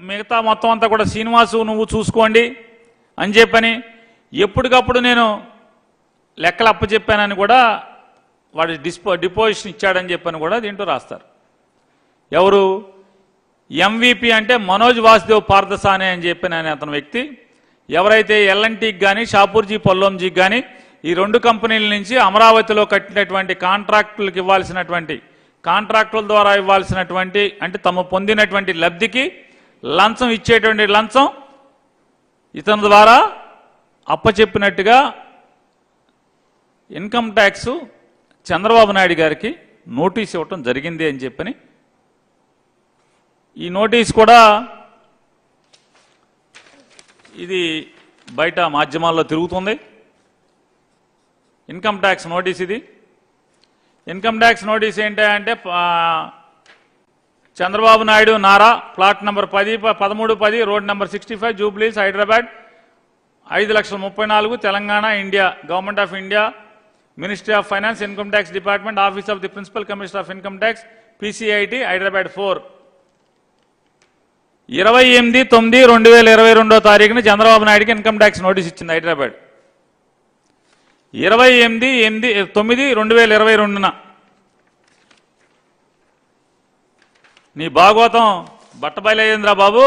మిగతా మొత్తం అంతా కూడా శ్రీనివాసు నువ్వు చూసుకోండి అని చెప్పని ఎప్పటికప్పుడు నేను లెక్కలు అప్పచెప్పానని కూడా వాడు డిపోజిషన్ ఇచ్చాడని చెప్పని కూడా దీంట్లో రాస్తారు. ఎవరు MVP అంటే మనోజ్ వాసుదేవ్ పార్థసాని అని చెప్పిన అతని వ్యక్తి ఎవరైతే ఎల్ఎన్టీకి కానీ షాపూర్జీ పొల్లంజీకి కానీ ఈ రెండు కంపెనీల నుంచి అమరావతిలో కట్టినటువంటి కాంట్రాక్టులకు ఇవ్వాల్సినటువంటి కాంట్రాక్టుల ద్వారా ఇవ్వాల్సినటువంటి అంటే తమ పొందినటువంటి లబ్ధికి లంచం ఇచ్చేటువంటి లంచం ఇతని ద్వారా అప్పచెప్పినట్టుగా ఇన్కమ్ ట్యాక్స్ చంద్రబాబు నాయుడు గారికి నోటీస్ ఇవ్వటం జరిగింది అని చెప్పని ఈ నోటీస్ కూడా ఇది బయట మాధ్యమాల్లో తిరుగుతుంది. ఇన్కమ్ ట్యాక్స్ నోటీస్ ఇది. ఇన్కమ్ ట్యాక్స్ నోటీస్ ఏంటంటే Chandrababu Naidu Nara plot number 1310 road number 65 జూబ్లీస్ Hyderabad 5,34,000 Telangana India government of India ministry of finance income tax department office of the principal commissioner of income tax PCIT Hyderabad 4 28/9/2022 తారీఖున చంద్రబాబు నాయుడుకి ఇన్కమ్ ట్యాక్స్ నోటీస్ ఇచ్చింది హైదరాబాద్. 28/9/2022 నీ భాగవతం బట్టబయలయ్యేంద్రా బాబు.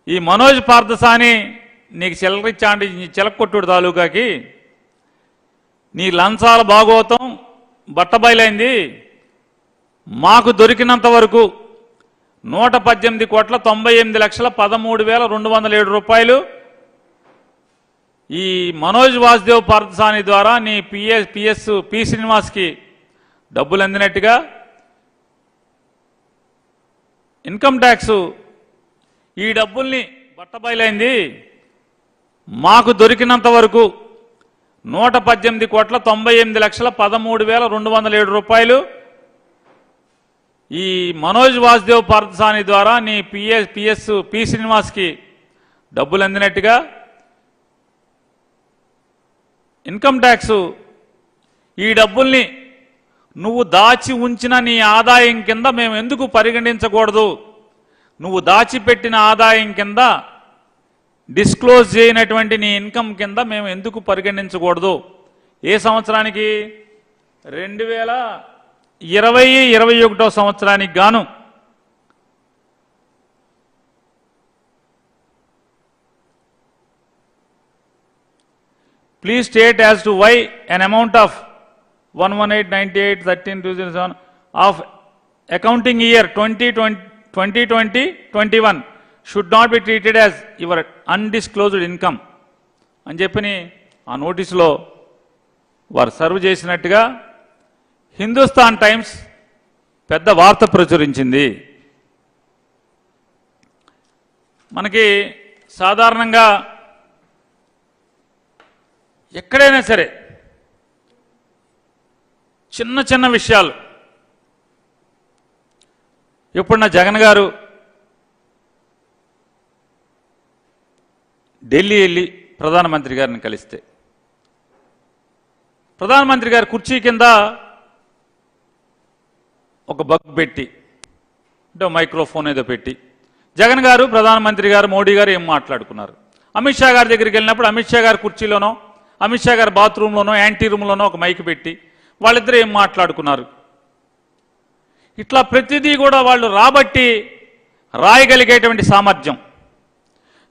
ఈ మనోజ్ పార్థసాని నీకు చిల్లరిచ్చా అంటే చిలక్కొట్టుడు తాలూకాకి నీ లంచాల భాగవతం బట్టబయలైంది. మాకు దొరికినంత వరకు 118,98,13,207 రూపాయలు ఈ మనోజ్ వాసుదేవ్ పార్థసాని ద్వారా నీ పి శ్రీనివాస్కి డబ్బులు అందినట్టుగా ఇన్కమ్ ట్యాక్స్ ఈ డబ్బుల్ని బట్టబయలైంది. మాకు దొరికినంత వరకు 118,98,13,207 రూపాయలు ఈ మనోజ్ వాసుదేవ్ పార్థసాని ద్వారా నీ పి శ్రీనివాస్కి డబ్బులు అందినట్టుగా ఇన్కమ్ ట్యాక్స్ ఈ డబ్బుల్ని నువ్వు దాచి ఉంచిన నీ ఆదాయం కింద మేము ఎందుకు పరిగణించకూడదు, నువ్వు దాచిపెట్టిన ఆదాయం కింద డిస్క్లోజ్ చేయనటువంటి నీ ఇన్కమ్ కింద మేము ఎందుకు పరిగణించకూడదు. ఏ సంవత్సరానికి 2020-21 సంవత్సరానికి గాను please state as to why an amount of 1189813 of accounting year 2020-21 should not be treated as your undisclosed income అని చెప్పని ఆ నోటీసులో వారు సర్వ్ చేసినట్టుగా హిందుస్థాన్ టైమ్స్ పెద్ద వార్త ప్రచురించింది. మనకి సాధారణంగా ఎక్కడైనా సరే చిన్న చిన్న విషయాలు ఎప్పుడన్నా జగన్ గారు ఢిల్లీ వెళ్ళి ప్రధానమంత్రి గారిని కలిస్తే ప్రధానమంత్రి గారి కుర్చీ కింద ఒక బగ్ పెట్టి అంటే మైక్రోఫోన్ ఏదో పెట్టి జగన్ గారు ప్రధానమంత్రి గారు మోడీ గారు ఏం మాట్లాడుకున్నారు. అమిత్ షా గారి దగ్గరికి వెళ్ళినప్పుడు అమిత్ షా గారి కుర్చీలోనో అమిత్ షా గారి బాత్రూంలోనో యాంటీ రూమ్లోనో ఒక మైక్ పెట్టి వాళ్ళిద్దరూ ఏం మాట్లాడుకున్నారు. ఇట్లా ప్రతిదీ కూడా వాళ్ళు రాబట్టి రాయగలిగేటువంటి సామర్థ్యం,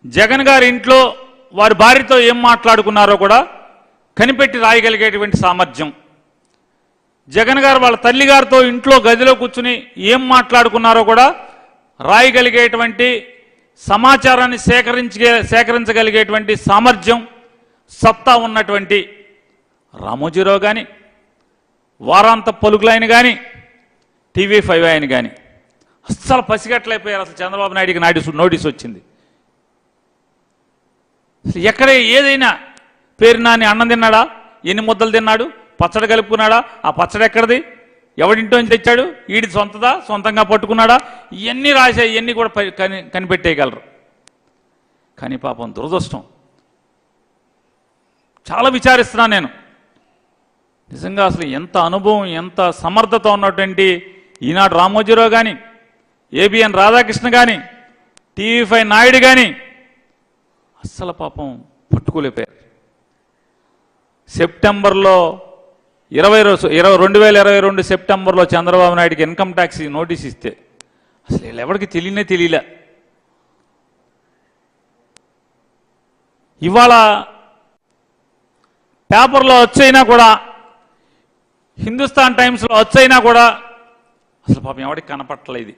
జగన్ గారి ఇంట్లో వారి భార్యతో ఏం మాట్లాడుకున్నారో కూడా కనిపెట్టి రాయగలిగేటువంటి సామర్థ్యం, జగన్ గారు వాళ్ళ తల్లిగారితో ఇంట్లో గదిలో కూర్చుని ఏం మాట్లాడుకున్నారో కూడా రాయగలిగేటువంటి సమాచారాన్ని సేకరించగలిగేటువంటి సామర్థ్యం సత్తా ఉన్నటువంటి రామోజీరావు కానీ వారాంత పలుకులైన కానీ TV5 ఆయన కానీ అస్సలు పసిగట్లయిపోయారు. అసలు చంద్రబాబు నాయుడికి నోటీస్ వచ్చింది. అసలు ఎక్కడ ఏదైనా పేరునాని అన్నం తిన్నాడా, ఎన్ని ముద్దలు తిన్నాడు, పచ్చడి కలుపుకున్నాడా, ఆ పచ్చడి ఎక్కడిది, ఎవడింటో తెచ్చాడు, ఈడి సొంతదా, సొంతంగా పట్టుకున్నాడా, ఇవన్నీ రాశాయి. ఇవన్నీ కూడా కనిపెట్టేయగలరు. కానీ పాపం దురదృష్టం, చాలా విచారిస్తున్నాను నేను. నిజంగా అసలు ఎంత అనుభవం ఎంత సమర్థత ఉన్నటువంటి ఈనాడు రామోజీరావు కానీ ఏబిఎన్ రాధాకృష్ణ కానీ టీవీ5 నాయుడు కానీ అస్సలు పాపం పట్టుకోలేపారు. సెప్టెంబర్లో 2022 సెప్టెంబర్లో చంద్రబాబు నాయుడికి ఇన్కమ్ ట్యాక్స్ నోటీస్ ఇస్తే అసలు వీళ్ళు ఎవరికి తెలియలే. ఇవాళ పేపర్లో వచ్చైనా కూడా, హిందుస్థాన్ టైమ్స్లో వచ్చైనా కూడా అసలు పాపం ఎవరికి కనపడట్లేదు. ఇది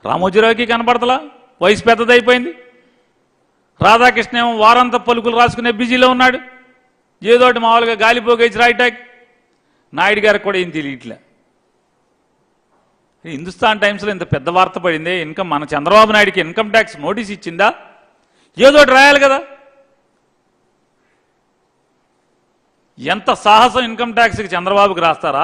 రామోజీరావుకి కనపడతలా, వయసు పెద్దదైపోయింది. రాధాకృష్ణ ఏమో వారంత పలుకులు రాసుకునే బిజీలో ఉన్నాడు, ఏదోటి మామూలుగా గాలిపోగేసి రాయటాక్. నాయుడు గారికి కూడా ఏం తెలియట్లే. హిందుస్థాన్ టైమ్స్లో ఇంత పెద్ద వార్త పడింది, మన చంద్రబాబు నాయుడికి ఇన్కమ్ ట్యాక్స్ నోటీస్ ఇచ్చిందా, ఏదోటి రాయాలి కదా. ఎంత సాహసం ఇన్కమ్ ట్యాక్స్కి చంద్రబాబుకి రాస్తారా?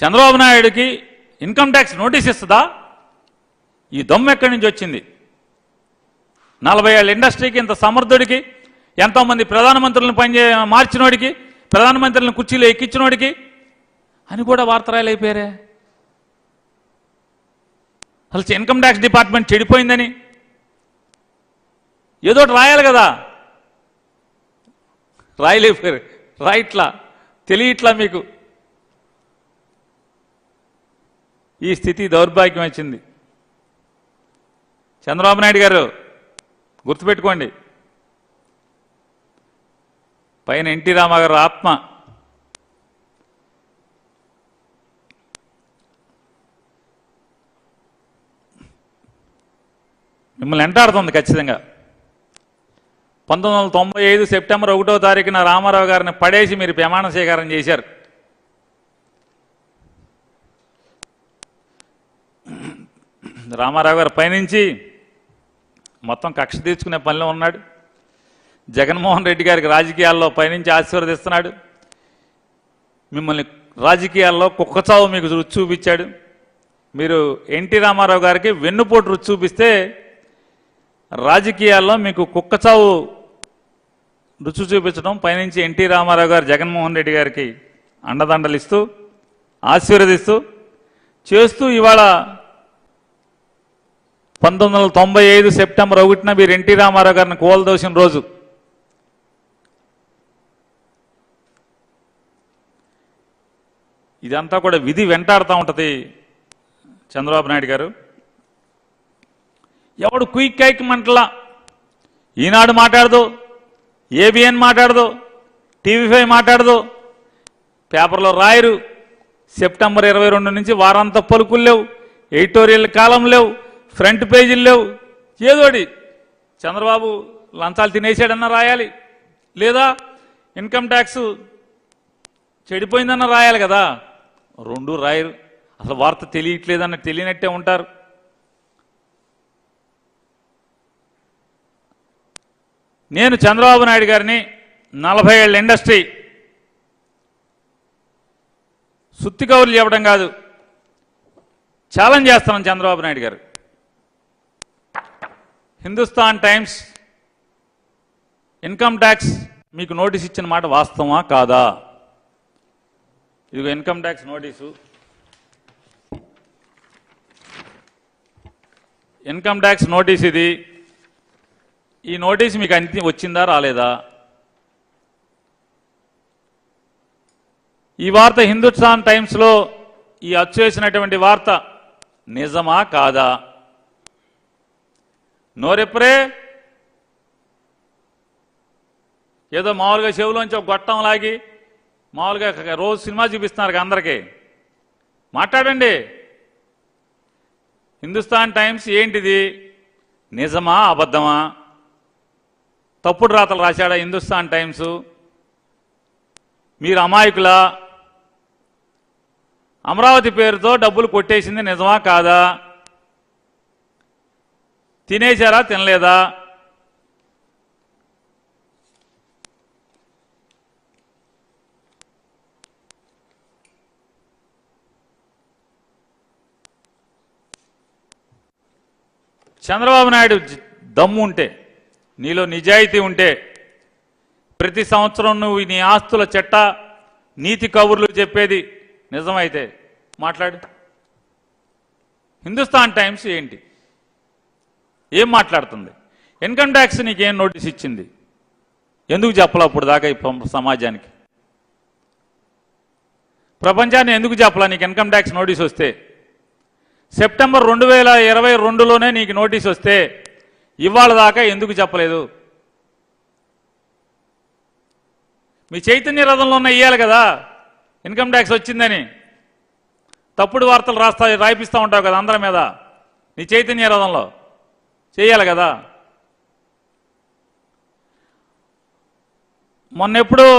చంద్రబాబు నాయుడికి ఇన్కమ్ ట్యాక్స్ నోటీస్ ఇస్తుందా? ఈ దమ్ము ఎక్కడి నుంచి వచ్చింది? 40 ఏళ్ళ ఇండస్ట్రీకి, ఇంత సమర్థుడికి, ఎంతోమంది ప్రధానమంత్రులను మార్చినోడికి, ప్రధానమంత్రులను కుర్చీలో ఎక్కించినోడికి అని కూడా వార్త రాయలైపోయారే. అసలు ఇన్కమ్ ట్యాక్స్ డిపార్ట్మెంట్ చెడిపోయిందని ఏదోటి రాయాలి కదా, రాయలేకపోయారు. రాయట్లా, తెలియట్లా మీకు. ఈ స్థితి దౌర్భాగ్యం వచ్చింది. చంద్రబాబు నాయుడు గారు గుర్తుపెట్టుకోండి, పైన ఎన్టీ రామారావు గారు ఆత్మ మిమ్మల్ని వెంటాడుతుంది ఖచ్చితంగా. 1995 సెప్టెంబర్ 1వ తారీఖున రామారావు గారిని పడేసి మీరు ప్రమాణ స్వీకారం చేశారు. రామారావు గారు పైనుంచి మొత్తం కక్ష తీర్చుకునే పనిలో ఉన్నాడు. జగన్మోహన్ రెడ్డి గారికి రాజకీయాల్లో పైనుంచి ఆశీర్వదిస్తున్నాడు. మిమ్మల్ని రాజకీయాల్లో కుక్కచావు మీకు రుచి చూపించాడు. మీరు ఎన్టీ రామారావు గారికి వెన్నుపోటు రుచి చూపిస్తే రాజకీయాల్లో మీకు కుక్కచావు రుచి చూపించడం, పైనుంచి ఎన్టీ రామారావు గారు జగన్మోహన్ రెడ్డి గారికి అండదండలు ఇస్తూ ఆశీర్వదిస్తూ చేస్తూ ఇవాళ 1995 సెప్టెంబర్ 1న మీరు ఎన్టీ రామారావు గారిని కోల్దోసిన రోజు. ఇదంతా కూడా విధి వెంటాడుతూ ఉంటుంది చంద్రబాబు నాయుడు గారు. ఎవడు క్విక్ కైక్ మంటలా, ఈనాడు మాట్లాడదు, ఏబిఎన్ మాట్లాడదు, టీవీ5 మాట్లాడదు, పేపర్లో రాయరు. సెప్టెంబర్ 22 నుంచి వారాంత పలుకులు లేవు, ఎడిటోరియల్ కాలం లేవు, ఫ్రంట్ పేజీలు లేవు. ఏదోటి చంద్రబాబు లంచాలు తినేసాడన్నా రాయాలి, లేదా ఇన్కమ్ ట్యాక్స్ చెడిపోయిందన్న రాయాలి కదా. రెండు రాయరు. అసలు వార్త తెలియట్లేదన్న తెలియనట్టే ఉంటారు. నేను చంద్రబాబు నాయుడు గారిని 40 ఏళ్ళ ఇండస్ట్రీ సుత్తి కౌరులు చెప్పడం కాదు, ఛాలెంజ్ చేస్తున్నాను చంద్రబాబు నాయుడు గారు. హిందుస్థాన్ టైమ్స్ ఇన్కమ్ ట్యాక్స్ మీకు నోటీస్ ఇచ్చిన మాట వాస్తవమా కాదా? ఇదిగో income tax notice. Income tax notice ఇది. ఈ నోటీస్ మీకు అంతి వచ్చిందా రాలేదా? ఈ వార్త హిందుస్థాన్ టైమ్స్లో ఈ అచ్చు వేసినటువంటి వార్త నిజమా కాదా? నోరెప్పరే ఏదో మామూలుగా చెవులోంచి ఒక గొట్టం లాగి మామూలుగా రోజు సినిమా చూపిస్తున్నారు అందరికీ. మాట్లాడండి. హిందుస్థాన్ టైమ్స్ ఏంటిది? నిజమా అబద్ధమా? తప్పుడు రాతలు రాశాడా హిందుస్థాన్ టైమ్స్? మీరు అమాయకులా? అమరావతి పేరుతో డబ్బులు కొట్టేసింది నిజమా కాదా? తినేశారా తినలేదా? చంద్రబాబు నాయుడు దమ్ము ఉంటే, నీలో నిజాయితీ ఉంటే ప్రతి సంవత్సరం నువ్వు నీ ఆస్తుల చట్ట నీతి కబుర్లు చెప్పేది నిజమైతే మాట్లాడు. హిందుస్థాన్ టైమ్స్ ఏంటి, ఏం మాట్లాడుతుంది? ఇన్కమ్ ట్యాక్స్ నీకేం నోటీస్ ఇచ్చింది? ఎందుకు చెప్పాలి అప్పుడు దాకా ఈ సమాజానికి? ప్రపంచాన్ని ఎందుకు చెప్పాలా నీకు ఇన్కమ్ ట్యాక్స్ నోటీస్ వస్తే? సెప్టెంబర్ 2022లోనే నీకు నోటీస్ వస్తే ఇవాళ దాకా ఎందుకు చెప్పలేదు? మీ చైతన్య రథంలో ఉన్న ఇయ్యాలి కదా ఇన్కమ్ ట్యాక్స్ వచ్చిందని. తప్పుడు వార్తలు రాయిపిస్తూ ఉంటావు కదా అందరి మీద, నీ చైతన్య రథంలో చేయాలి కదా. మొన్నెప్పుడో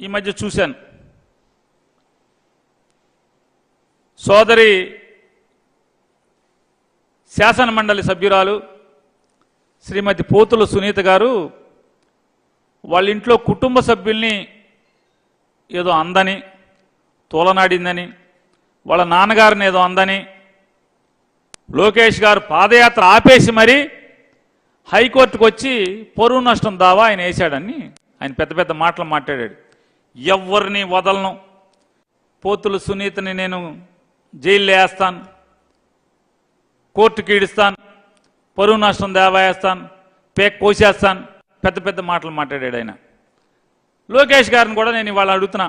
ఈ మధ్య చూశాను, సోదరి శాసన మండలి సభ్యురాలు శ్రీమతి పోతుల సునీత గారు వాళ్ళ ఇంట్లో కుటుంబ సభ్యుల్ని ఏదో అందని, తోలనాడిందని, వాళ్ళ నాన్నగారిని ఏదో అందని లోకేష్ గారు పాదయాత్ర ఆపేసి మరీ హైకోర్టుకు వచ్చి పరువు నష్టం దావా ఆయన వేశాడని ఆయన పెద్ద పెద్ద మాటలు మాట్లాడాడు. ఎవరిని వదలను, పోతుల సునీతని నేను జైల్లో వేస్తాను, కోర్టుకి ఈడుస్తాను, పరువు నష్టం దావా వేస్తాను, పేక్ కోసేస్తాను, పెద్ద పెద్ద మాటలు మాట్లాడాడు ఆయన. లోకేష్ గారిని కూడా నేను ఇవాళ అడుగుతున్నా,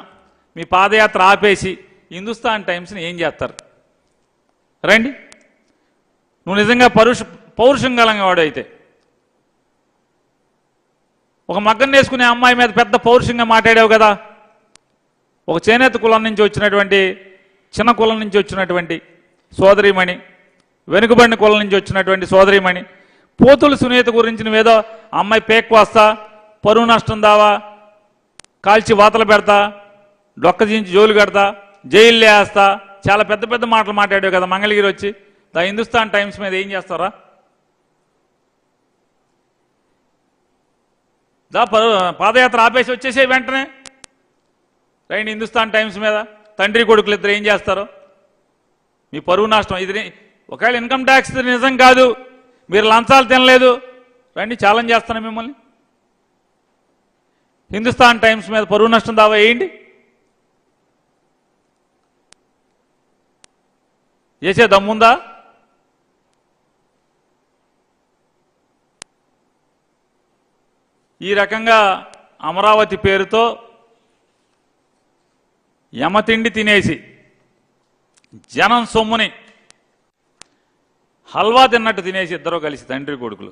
మీ పాదయాత్ర ఆపేసి హిందుస్థాన్ టైమ్స్ని ఏం చేస్తారు? రండి, నువ్వు నిజంగా పౌరుషం గలంగా వాడైతే. ఒక మగ్గం వేసుకునే అమ్మాయి మీద పెద్ద పౌరుషంగా మాట్లాడావు కదా. ఒక చేనేత కులం నుంచి వచ్చినటువంటి, చిన్న కులం నుంచి వచ్చినటువంటి సోదరిమణి, వెనుకబడిన కులం నుంచి వచ్చినటువంటి సోదరిమణి పోతుల సునీత గురించి నువ్వేదో అమ్మాయి పేక్ వస్తా, పరువు నష్టం దావా, కాల్చి వాతలు పెడతా, డొక్క దించి జోలు కడతా, జైల్లో వేస్తా, చాలా పెద్ద పెద్ద మాటలు మాట్లాడావు కదా మంగళగిరి వచ్చి. ద హిందుస్థాన్ టైమ్స్ మీద ఏం చేస్తారా? పాదయాత్ర ఆపేసి వచ్చేసే వెంటనే రైండి హిందుస్థాన్ టైమ్స్ మీద. తండ్రి కొడుకులు ఇద్దరు ఏం చేస్తారో మీ పరువు నష్టం. ఇది ఒకవేళ ఇన్కమ్ ట్యాక్స్ నిజం కాదు, మీరు లంచాలు తినలేదు, రండి ఛాలెంజ్ చేస్తాను మిమ్మల్ని. హిందుస్థాన్ టైమ్స్ మీద పరువు నష్టం దావా వేయండి. చేసే దమ్ముందా? ఈ రకంగా అమరావతి పేరుతో యమతిండి తినేసి జనం సొమ్ముని హల్వా తిన్నట్టు తినేసి ఇద్దరూ కలిసి తండ్రి కొడుకులు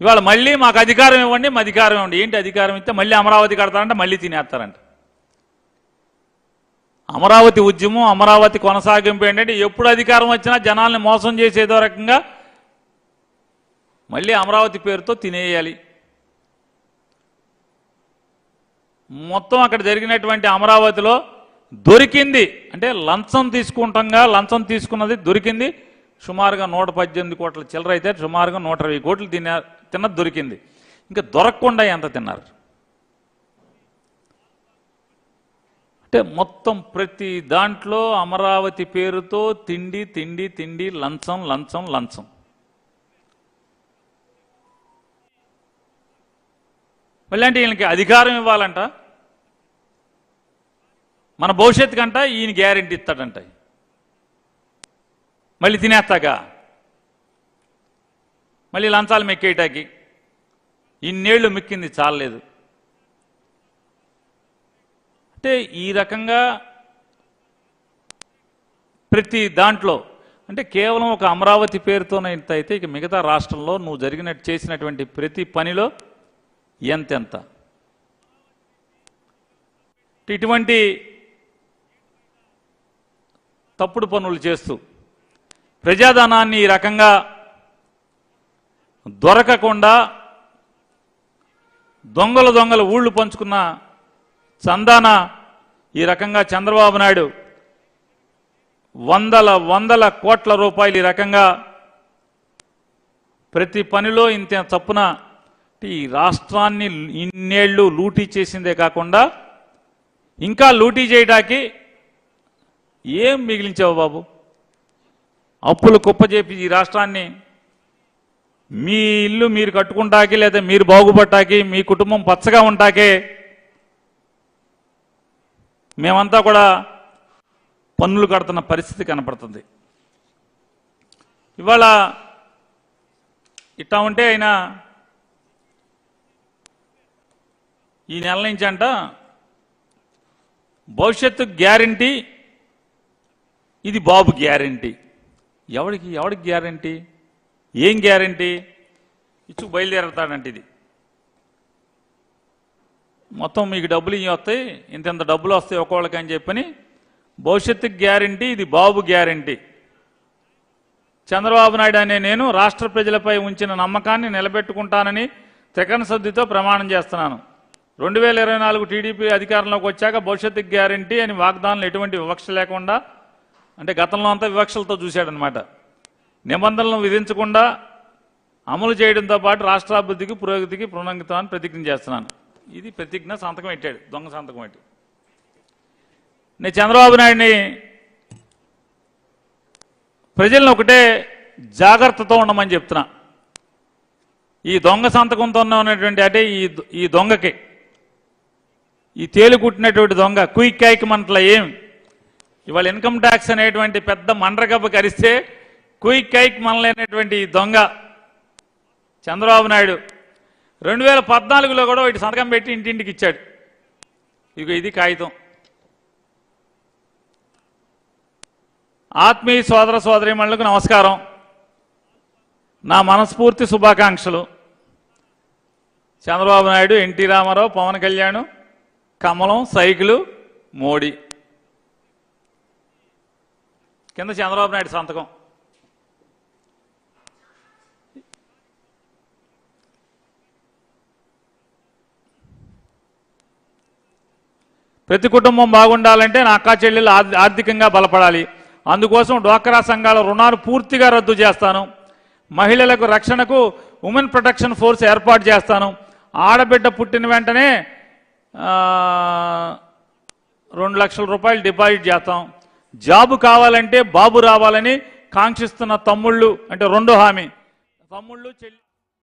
ఇవాళ మళ్ళీ మాకు అధికారం ఇవ్వండి, మా అధికారం ఇవ్వండి. ఏంటి అధికారం ఇస్తే మళ్ళీ అమరావతి కడతారంట, మళ్ళీ తినేస్తారంట. అమరావతి ఉద్యమం, అమరావతి కొనసాగింపు ఏంటంటే ఎప్పుడు అధికారం వచ్చినా జనాల్ని మోసం చేసేదో రకంగా మళ్ళీ అమరావతి పేరుతో తినేయాలి. మొత్తం అక్కడ జరిగినటువంటి అమరావతిలో దొరికింది అంటే లంచం తీసుకుంటాంగా, లంచం తీసుకున్నది దొరికింది సుమారుగా 118 కోట్ల చిల్లర అయితే సుమారుగా 120 కోట్లు తిన్నది దొరికింది. ఇంకా దొరకకుండా ఎంత తిన్నారు అంటే మొత్తం ప్రతి దాంట్లో అమరావతి పేరుతో తిండి తిండి తిండి, లంచం లంచం లంచం. మళ్ళీ ఈయనకి అధికారం ఇవ్వాలంట, మన భవిష్యత్తు కంట ఈయన గ్యారెంటీ ఇస్తాడంట. మళ్ళీ తినేస్తాగా, మళ్ళీ లంచాలు మెక్కేయటానికి ఇన్నేళ్లు మెక్కింది చాలలేదు. అంటే ఈ రకంగా ప్రతి దాంట్లో అంటే కేవలం ఒక అమరావతి పేరుతోనే ఇంత అయితే ఇక మిగతా రాష్ట్రంలో నువ్వు చేసినటువంటి ప్రతి పనిలో ఎంతెంత ఇటువంటి తప్పుడు పనులు చేస్తూ ప్రజాధనాన్ని ఈ రకంగా దొరకకుండా దొంగలు ఊళ్ళు పంచుకున్న చందాన ఈ రకంగా చంద్రబాబు నాయుడు వందల కోట్ల రూపాయలు ఈ రకంగా ప్రతి పనిలో ఇంత చప్పున ఈ రాష్ట్రాన్ని ఇన్నేళ్లు లూటీ చేసిందే కాకుండా ఇంకా లూటీ చేయడానికి ఏం మిగిలించావు బాబు? అప్పులు కుప్పజేపి ఈ రాష్ట్రాన్ని మీ ఇల్లు మీరు కట్టుకుంటాకి లేదా మీరు బాగుపట్టాకి మీ కుటుంబం పచ్చగా ఉంటాకే మేమంతా కూడా పన్నులు కడుతున్న పరిస్థితి కనపడుతుంది. ఇవాళ ఇట్లా ఉంటే అయినా ఈ నెల నుంచి అంట భవిష్యత్తు గ్యారంటీ, ఇది బాబు గ్యారంటీ. ఎవరికి గ్యారంటీ? ఏం గ్యారంటీ? ఇచ్చు బయలుదేరతాడంటే ఇది మొత్తం మీకు డబ్బులు ఇవి వస్తాయి, ఇంత డబ్బులు వస్తాయి ఒక్కోళ్ళకి అని చెప్పని భవిష్యత్తుకి గ్యారంటీ, ఇది బాబు గ్యారంటీ. చంద్రబాబు నాయుడు అనే నేను రాష్ట్ర ప్రజలపై ఉంచిన నమ్మకాన్ని నిలబెట్టుకుంటానని త్రికరణ శుద్ధితో ప్రమాణం చేస్తున్నాను. 2024 టీడీపీ అధికారంలోకి వచ్చాక భవిష్యత్తుకి గ్యారంటీ అని వాగ్దానాలు ఎటువంటి వివక్ష లేకుండా, అంటే గతంలో అంతా వివక్షలతో చూశాడనమాట, నిబంధనలను విధించకుండా అమలు చేయడంతో పాటు రాష్ట్రాభివృద్ధికి పురోగతికి ప్రణంగితాన్ని ప్రతిజ్ఞ చేస్తున్నాను. ఇది ప్రతిజ్ఞ, సంతకం పెట్టాడు, దొంగ సంతకం పెట్టి. నేను చంద్రబాబు నాయుడిని ప్రజలను ఒకటే జాగ్రత్తతో ఉండమని చెప్తున్నా. ఈ దొంగ సంతకంతో ఉన్నటువంటి అంటే ఈ దొంగకి, ఈ తేలు కుట్టినటువంటి దొంగ క్విక్ క్యాక్ మంటల ఏం ఇవాళ ఇన్కమ్ ట్యాక్స్ అనేటువంటి పెద్ద మండ్రగబ్బ కరిస్తే క్విక్ క్యాక్ మనలేనటువంటి ఈ దొంగ చంద్రబాబు నాయుడు 2014లో కూడా వీటి సంతకం పెట్టి ఇంటింటికి ఇచ్చాడు. ఇక ఇది కాగితం. ఆత్మీయ సోదర సోదరీమణులకు నమస్కారం, నా మనస్ఫూర్తి శుభాకాంక్షలు. చంద్రబాబు నాయుడు, ఎన్టీ రామారావు, పవన్ కళ్యాణ్, కమలం, సైకిలు, మోడీ, కింద చంద్రబాబు నాయుడు సంతకం. ప్రతి కుటుంబం బాగుండాలంటే నా అక్కా చెల్లెలు ఆర్థికంగా బలపడాలి. అందుకోసం డ్వాక్రా సంఘాల రుణాలు పూర్తిగా రద్దు చేస్తాను. మహిళలకు రక్షణకు ఉమెన్ ప్రొటెక్షన్ ఫోర్స్ ఏర్పాటు చేస్తాను. ఆడబిడ్డ పుట్టిన వెంటనే 2 లక్షల రూపాయలు డిపాజిట్ చేస్తాం. జాబు కావాలంటే బాబు రావాలని కాంక్షిస్తున్న తమ్ముళ్ళు, అంటే రెండో హామీ, తమ్ముళ్ళు చెల్లి